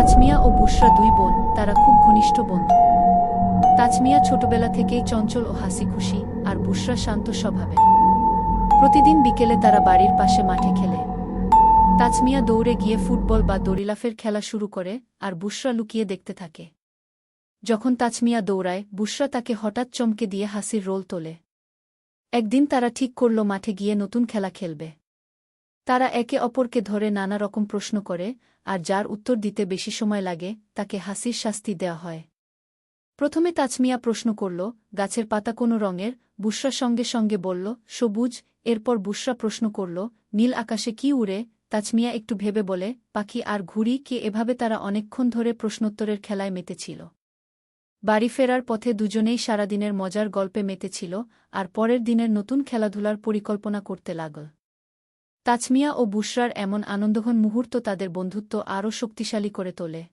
তাজমিয়া ও বুশরা দুই বোন, তারা খুব ঘনিষ্ঠ বন্ধু। তাজমিয়া ছোটবেলা থেকেই চঞ্চল ও হাসি খুশি, আর বুশরা শান্ত স্বভাবের। প্রতিদিন বিকেলে তারা বাড়ির পাশে মাঠে খেলে। তাজমিয়া দৌড়ে গিয়ে ফুটবল বা দড়িলাফের খেলা শুরু করে, আর বুশরা লুকিয়ে দেখতে থাকে। যখন তাজমিয়া দৌড়ায়, বুশরা তাকে হঠাৎ চমকে দিয়ে হাসির রোল তোলে। একদিন তারা ঠিক করল মাঠে গিয়ে নতুন খেলা খেলবে। তারা একে অপরকে ধরে নানা রকম প্রশ্ন করে, আর যার উত্তর দিতে বেশি সময় লাগে তাকে হাসির শাস্তি দেওয়া হয়। প্রথমে তাজমিয়া প্রশ্ন করল, গাছের পাতা কোন রঙের? বুশরা সঙ্গে সঙ্গে বলল, সবুজ। এরপর বুশরা প্রশ্ন করল, নীল আকাশে কি উড়ে? তাজমিয়া একটু ভেবে বলে, পাখি। আর ঘুড়ি কে? এভাবে তারা অনেকক্ষণ ধরে প্রশ্নোত্তরের খেলায় মেতেছিল। বাড়ি ফেরার পথে দুজনেই সারাদিনের মজার গল্পে মেতেছিল, আর পরের দিনের নতুন খেলাধুলার পরিকল্পনা করতে লাগল। তাজমিয়া ও বুশরার এমন আনন্দঘন মুহূর্ত তাদের বন্ধুত্ব আরও শক্তিশালী করে তোলে।